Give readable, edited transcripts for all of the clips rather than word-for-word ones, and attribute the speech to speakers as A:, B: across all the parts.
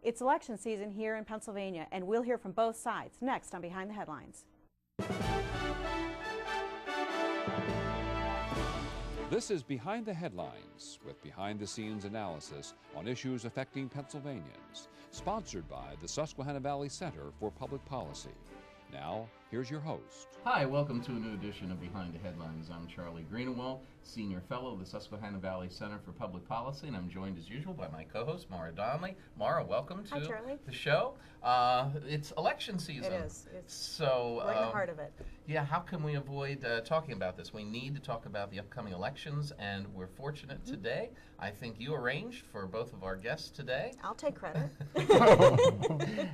A: It's election season here in Pennsylvania, and we'll hear from both sides next on Behind the Headlines.
B: This is Behind the Headlines, with behind-the-scenes analysis on issues affecting Pennsylvanians, sponsored by the Susquehanna Valley Center for Public Policy. Now, here's your host.
C: Hi, welcome to a new edition of Behind the Headlines. I'm Charlie Greenewald, Senior Fellow of the Susquehanna Valley Center for Public Policy, and I'm joined as usual by my co-host, Mara Donnelly. Mara, welcome to the show. It's election season.
A: It is.
C: So
A: we're in the heart of it.
C: Yeah, how can we avoid talking about this? We need to talk about the upcoming elections, and we're fortunate today. I think you arranged for both of our guests today.
A: I'll take credit.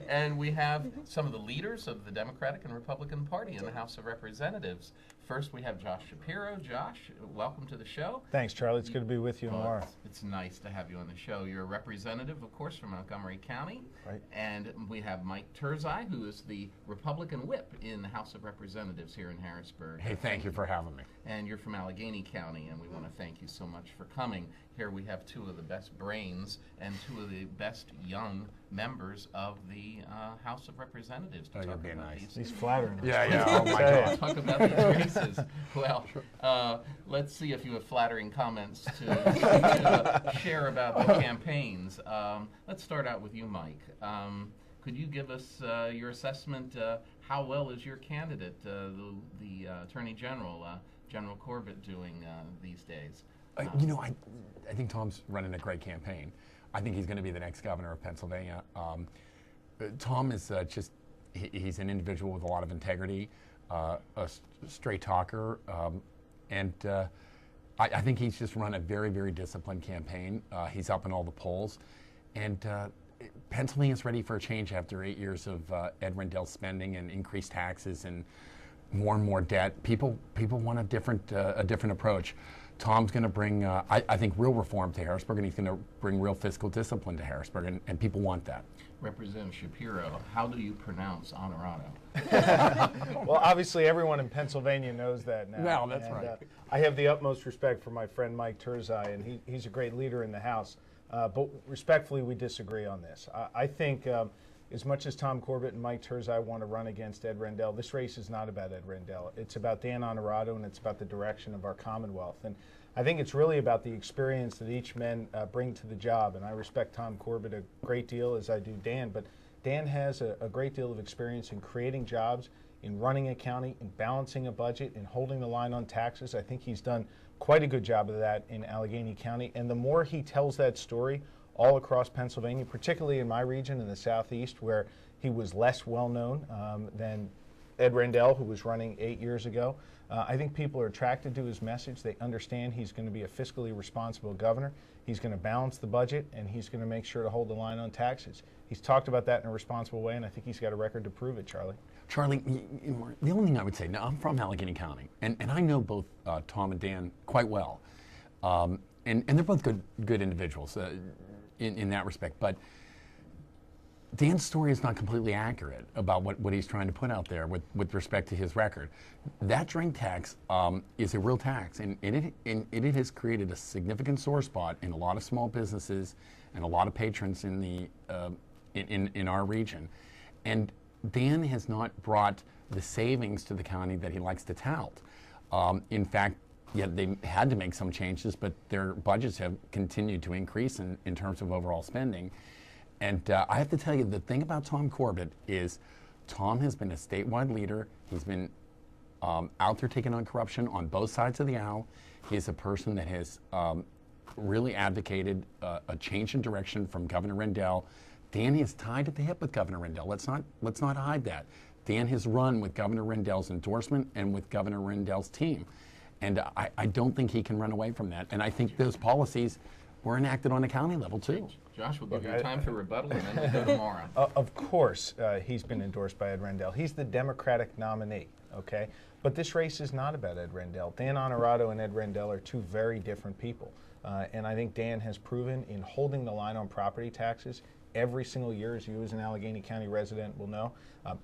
C: And we have some of the leaders of the Democratic and Republican Party in the House of Representatives. First, we have Josh Shapiro. Josh, welcome to the show.
D: Thanks, Charlie. It's good to be with you tomorrow.
C: It's nice to have you on the show. You're a representative, of course, from Montgomery County.
D: Right.
C: And we have Mike Turzai, who is the Republican whip in the House of Representatives here in Harrisburg.
E: Hey, thank you for having me.
C: And you're from Allegheny County, and we want to thank you so much for coming. Here we have two of the best brains and two of the best young members of the House of Representatives to talk about these.
D: He's flattering us.
E: Yeah. Oh my God.
C: Talk about these races. Well, let's see if you have flattering comments to share about the campaigns. Let's start out with you, Mike. Could you give us your assessment? How well is your candidate, the Attorney General, General Corbett, doing these days?
E: I think Tom's running a great campaign. I think he's going to be the next governor of Pennsylvania. Tom is he's an individual with a lot of integrity, a straight talker, and I think he's just run a very, very disciplined campaign. He's up in all the polls, and Pennsylvania's ready for a change after 8 years of Ed Rendell's spending and increased taxes and more debt. People want a different approach. Tom's going to bring, I think, real reform to Harrisburg, and he's going to bring real fiscal discipline to Harrisburg, and people want that.
C: Representative Shapiro, how do you pronounce Honorado?
D: Well, obviously, everyone in Pennsylvania knows that now.
E: No, that's right.
D: I have the utmost respect for my friend Mike Turzai, and he's a great leader in the House. But respectfully, we disagree on this. I think as much as Tom Corbett and Mike Turzai want to run against Ed Rendell, this race is not about Ed Rendell. It's about Dan Honorado, and it's about the direction of our Commonwealth. And I think it's really about the experience that each man bring to the job. And I respect Tom Corbett a great deal, as I do Dan. But Dan has a great deal of experience in creating jobs, in running a county, in balancing a budget, in holding the line on taxes. I think he's done quite a good job of that in Allegheny County. And the more he tells that story all across Pennsylvania, particularly in my region in the Southeast, where he was less well-known than Ed Rendell, who was running 8 years ago. I think people are attracted to his message. They understand he's going to be a fiscally responsible governor. He's going to balance the budget, and he's going to make sure to hold the line on taxes. He's talked about that in a responsible way, and I think he's got a record to prove it, Charlie.
E: Charlie, the only thing I would say, now I'm from Allegheny County, and I know both Tom and Dan quite well. And they're both good individuals in that respect. But Dan's story is not completely accurate about what he's trying to put out there with respect to his record. That drink tax is a real tax, and it has created a significant sore spot in a lot of small businesses and a lot of patrons in our region. And Dan has not brought the savings to the county that he likes to tout. In fact, they had to make some changes, but their budgets have continued to increase in terms of overall spending. And I have to tell you, the thing about Tom Corbett is Tom has been a statewide leader. He's been out there taking on corruption on both sides of the aisle. He's a person that has really advocated a change in direction from Governor Rendell. Dan is tied at the hip with Governor Rendell. Let's not hide that. Dan has run with Governor Rendell's endorsement and with Governor Rendell's team. And I don't think he can run away from that. And I think those policies were enacted on the county level, too.
C: Josh, we'll give you time for rebuttal, and then we'll go tomorrow.
D: Of course, he's been endorsed by Ed Rendell. He's the Democratic nominee, okay? But this race is not about Ed Rendell. Dan Honorado and Ed Rendell are two very different people. And I think Dan has proven in holding the line on property taxes every single year, as you as an Allegheny County resident will know,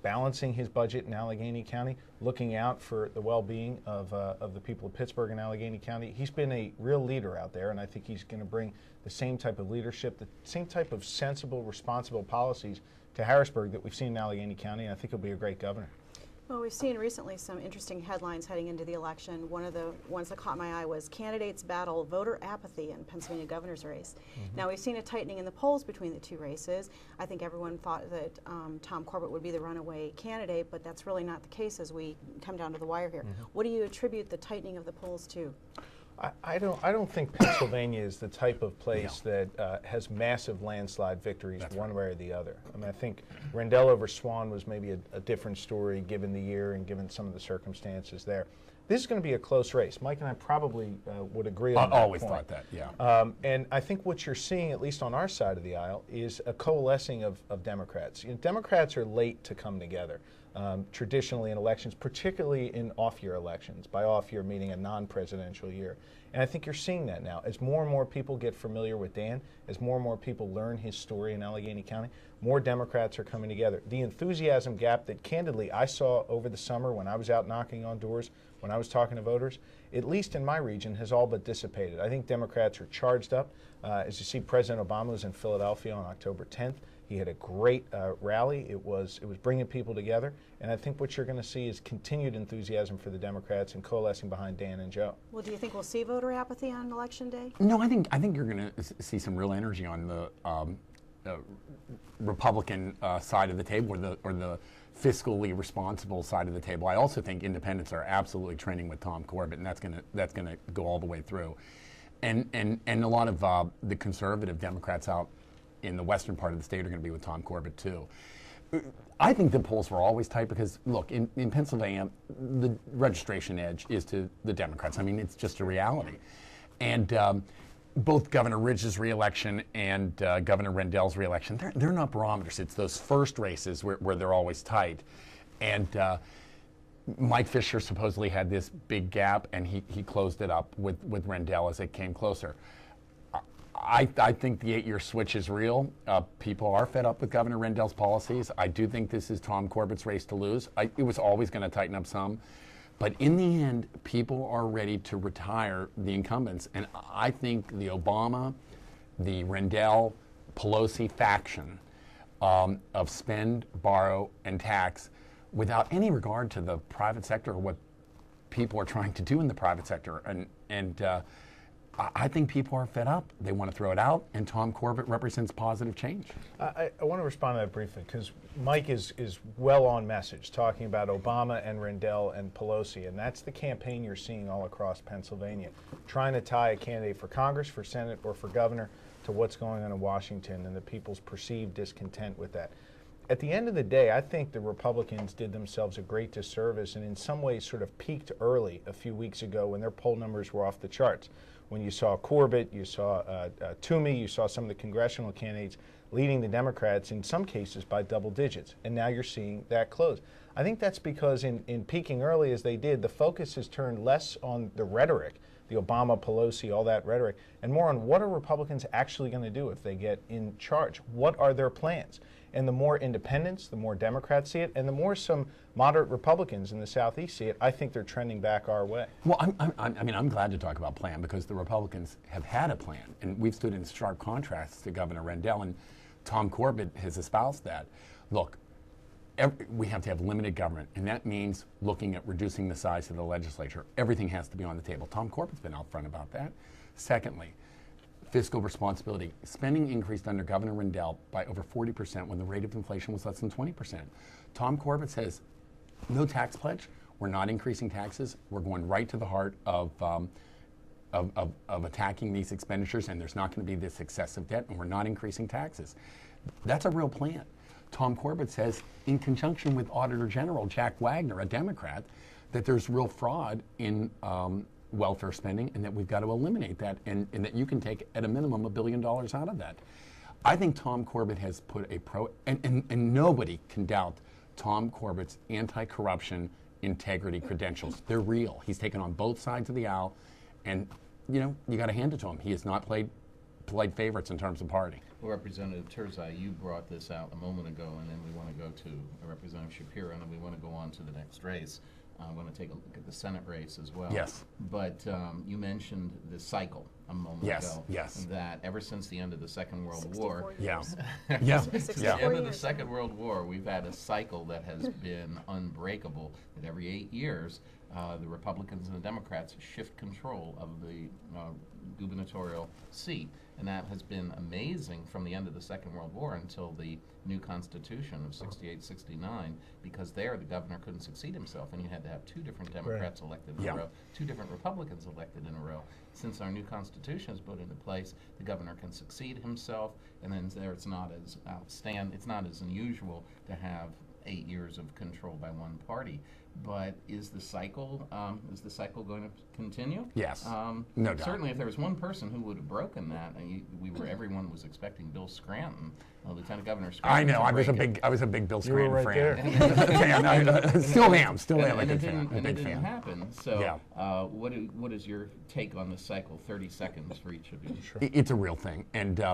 D: balancing his budget in Allegheny County, looking out for the well-being of the people of Pittsburgh and Allegheny County. He's been a real leader out there, and I think he's going to bring the same type of leadership, the same type of sensible, responsible policies to Harrisburg that we've seen in Allegheny County, and I think he'll be a great governor.
A: Well, we've seen recently some interesting headlines heading into the election. One of the ones that caught my eye was candidates battle voter apathy in Pennsylvania governor's race. Now, we've seen a tightening in the polls between the two races. I think everyone thought that Tom Corbett would be the runaway candidate, but that's really not the case as we come down to the wire here. What do you attribute the tightening of the polls to?
D: I don't think Pennsylvania is the type of place that has massive landslide victories one way or the other. I mean, I think Rendell over Swan was maybe a different story given the year and given some of the circumstances there. This is going to be a close race. Mike and I probably would agree on that
E: I always
D: point.
E: thought that, yeah.
D: And I think what you're seeing, at least on our side of the aisle, is a coalescing of Democrats. You know, Democrats are late to come together. Traditionally in elections, particularly in off-year elections, by off-year meaning a non-presidential year. And I think you're seeing that now. As more and more people get familiar with Dan, as more and more people learn his story in Allegheny County, more Democrats are coming together. The enthusiasm gap that, candidly, I saw over the summer when I was out knocking on doors, when I was talking to voters, at least in my region, has all but dissipated. I think Democrats are charged up. As you see, President Obama was in Philadelphia on October 10th. He had a great rally. It was bringing people together, and I think what you're going to see is continued enthusiasm for the Democrats and coalescing behind Dan and Joe.
A: Well, do you think we'll see voter apathy on Election Day?
E: No, I think you're going to see some real energy on the Republican side of the table, or the fiscally responsible side of the table. I also think independents are absolutely trending with Tom Corbett, and that's going to go all the way through, and a lot of the conservative Democrats out in the western part of the state are going to be with Tom Corbett too. I think the polls were always tight because, look, in Pennsylvania, the registration edge is to the Democrats. I mean, it's just a reality. And both Governor Ridge's reelection and Governor Rendell's reelection, they're not barometers. It's those first races where they're always tight. And Mike Fisher supposedly had this big gap, and he closed it up with Rendell as it came closer. I think the 8-year switch is real. People are fed up with Governor Rendell's policies. I do think this is Tom Corbett's race to lose. It was always going to tighten up some. But in the end, people are ready to retire the incumbents. And I think the Obama, the Rendell, Pelosi faction of spend, borrow, and tax without any regard to the private sector or what people are trying to do in the private sector. And I think people are fed up. They want to throw it out, and Tom Corbett represents positive change.
D: I want to respond to that briefly because Mike is well on message talking about Obama and Rendell and Pelosi, and that's the campaign you're seeing all across Pennsylvania, trying to tie a candidate for Congress, for Senate, or for governor to what's going on in Washington and the people's perceived discontent with that. At the end of the day, I think the Republicans did themselves a great disservice and in some ways sort of peaked early a few weeks ago when their poll numbers were off the charts. When you saw Corbett, you saw Toomey, you saw some of the congressional candidates leading the Democrats in some cases by double digits, and now you're seeing that close. I think that's because in peaking early as they did, the focus has turned less on the rhetoric, the Obama, Pelosi, all that rhetoric, and more on what are Republicans actually going to do if they get in charge? What are their plans? And the more independents, the more Democrats see it, and the more some moderate Republicans in the Southeast see it, I think they're trending back our way.
E: Well, I'm glad to talk about plan because the Republicans have had a plan, and we've stood in stark contrast to Governor Rendell, and Tom Corbett has espoused that. Look, we have to have limited government, and that means looking at reducing the size of the legislature. Everything has to be on the table. Tom Corbett's been out front about that. Secondly, fiscal responsibility. Spending increased under Governor Rendell by over 40% when the rate of inflation was less than 20%. Tom Corbett says, no tax pledge. We're not increasing taxes. We're going right to the heart of attacking these expenditures, and there's not going to be this excessive debt, and we're not increasing taxes. That's a real plan. Tom Corbett says, in conjunction with Auditor General Jack Wagner, a Democrat, that there's real fraud in welfare spending and that we've got to eliminate that and that you can take at a minimum $1 billion out of that. I think Tom Corbett has put a and nobody can doubt Tom Corbett's anti-corruption integrity credentials. They're real. He's taken on both sides of the aisle, and you know, you got to hand it to him. He has not played favorites in terms of party.
C: Well, Representative Turzai, you brought this out a moment ago, and then we want to go to Representative Shapiro, and then we want to go on to the next race. I want to take a look at the Senate race as well.
E: Yes.
C: But you mentioned the cycle a moment ago.
E: Yes.
C: That ever since the end of the Second World
A: 64
C: War,
A: years.
E: Yeah.
C: since the end of the Second World War, we've had a cycle that has been unbreakable. That every 8 years, the Republicans and the Democrats shift control of the gubernatorial seat. And that has been amazing from the end of the Second World War until the new Constitution of 68, 69, because there the governor couldn't succeed himself, and you had to have 2 different Democrats elected in a row, 2 different Republicans elected in a row. Since our new Constitution is put into place, the governor can succeed himself, and then there it's not as it's not as unusual to have 8 years of control by one party. But is the cycle going to continue?
E: Yes, no doubt.
C: Certainly, if there was one person who would have broken that, and everyone was expecting Bill Scranton, Lieutenant Governor Scranton.
E: I know. I was a big Bill Scranton
D: right
E: fan. Still am a
C: and
E: good
C: it
E: fan.
C: didn't happen. So,
E: Yeah.
C: what is your take on the cycle? 30 seconds for each of you.
E: It's a real thing, and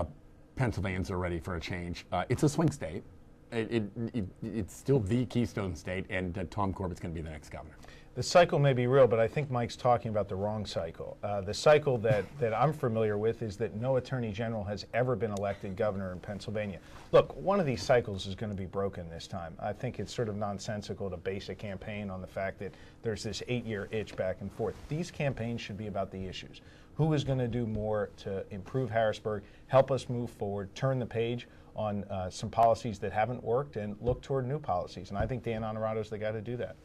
E: Pennsylvanians are ready for a change. It's a swing state. It's still the Keystone State, and Tom Corbett's going to be the next governor.
D: The cycle may be real, but I think Mike's talking about the wrong cycle. The cycle that I'm familiar with is that no attorney general has ever been elected governor in Pennsylvania. Look, one of these cycles is going to be broken this time. I think it's sort of nonsensical to base a campaign on the fact that there's this 8-year itch back and forth. These campaigns should be about the issues. Who is going to do more to improve Harrisburg, help us move forward, turn the page on some policies that haven't worked, and look toward new policies. And I think Dan Honorado's the guy to do that.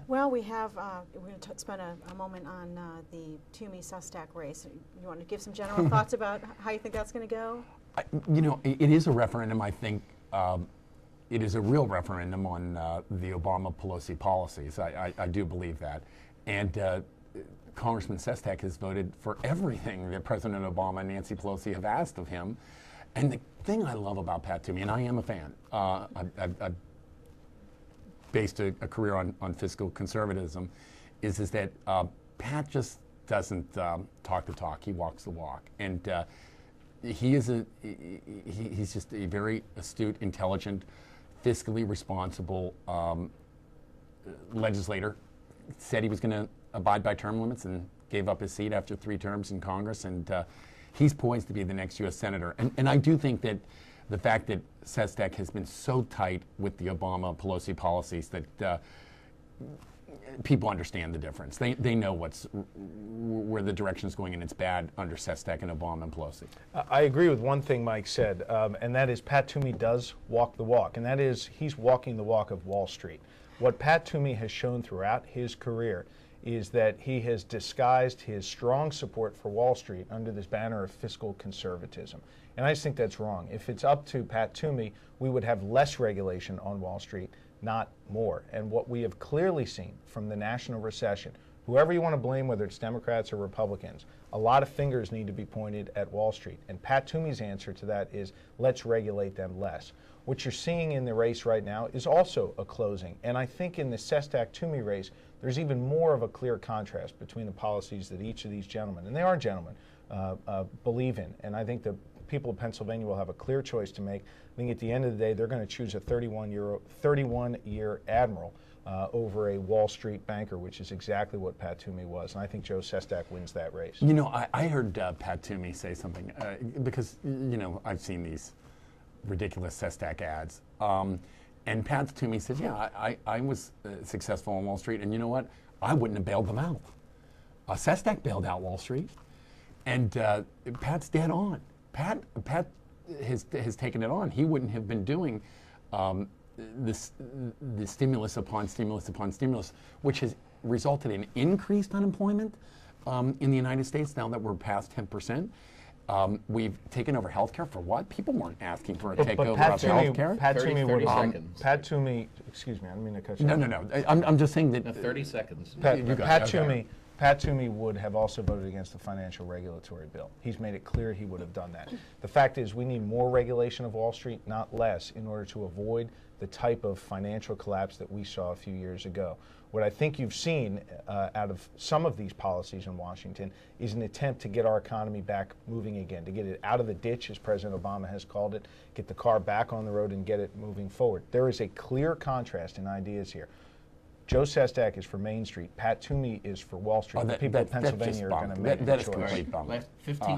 A: Well, we have, we're going to spend a moment on the Toomey-Susquehanna race. You want to give some general thoughts about how you think that's going to go?
E: You know, it is a referendum, I think. It is a real referendum on the Obama-Pelosi policies. I do believe that. And Congressman Susquehanna has voted for everything that President Obama and Nancy Pelosi have asked of him. And the thing I love about Pat Toomey, and I am a fan, I've based a career on fiscal conservatism, is that Pat just doesn't talk the talk, he walks the walk. And he's just a very astute, intelligent, fiscally responsible legislator. Said he was going to abide by term limits and gave up his seat after 3 terms in Congress, and he's poised to be the next U.S. Senator. And I do think that the fact that Susquehanna has been so tight with the Obama-Pelosi policies that people understand the difference. They know where the direction is going, and it's bad under Susquehanna and Obama and Pelosi.
D: I agree with one thing Mike said, and that is Pat Toomey does walk the walk, and that is he's walking the walk of Wall Street. What Pat Toomey has shown throughout his career is that he has disguised his strong support for Wall Street under this banner of fiscal conservatism. And I just think that's wrong. If it's up to Pat Toomey, we would have less regulation on Wall Street, not more. And what we have clearly seen from the national recession, whoever you want to blame, whether it's Democrats or Republicans, a lot of fingers need to be pointed at Wall Street. And Pat Toomey's answer to that is, let's regulate them less. What you're seeing in the race right now is also a closing. And I think in the Susquehanna-Toomey race, there's even more of a clear contrast between the policies that each of these gentlemen, and they are gentlemen, believe in. And I think the people of Pennsylvania will have a clear choice to make. I think at the end of the day, they're going to choose a 31-year admiral over a Wall Street banker, which is exactly what Pat Toomey was. And I think Joe Susquehanna wins that race.
E: You know, I heard Pat Toomey say something, because, you know, I've seen these ridiculous Susquehanna ads. And Pat Toomey said, yeah, I was successful on Wall Street, and you know what? I wouldn't have bailed them out. Susquehanna bailed out Wall Street, and Pat's dead on. Pat has taken it on. He wouldn't have been doing the stimulus upon stimulus upon stimulus, which has resulted in increased unemployment in the United States now that we're past 10%. We've taken over healthcare for what? People weren't asking for a takeover of healthcare.
D: Pat Toomey would
C: 30 seconds.
D: Pat Toomey, excuse me, I don't mean to cut you
E: No,
D: off.
E: no, no. I'm just saying that.
C: No, 30 seconds.
D: Pat Toomey Pat Toomey would have also voted against the financial regulatory bill. He's made it clear he would have done that. The fact is we need more regulation of Wall Street, not less, in order to avoid the type of financial collapse that we saw a few years ago. What I think you've seen out of some of these policies in Washington is an attempt to get our economy back moving again, to get it out of the ditch, as President Obama has called it, get the car back on the road and get it moving forward. There is a clear contrast in ideas here. Joe Sestak is for Main Street. Pat Toomey is for Wall Street. The people of Pennsylvania are going to make the choice.
E: Complete bummer.
C: Last 15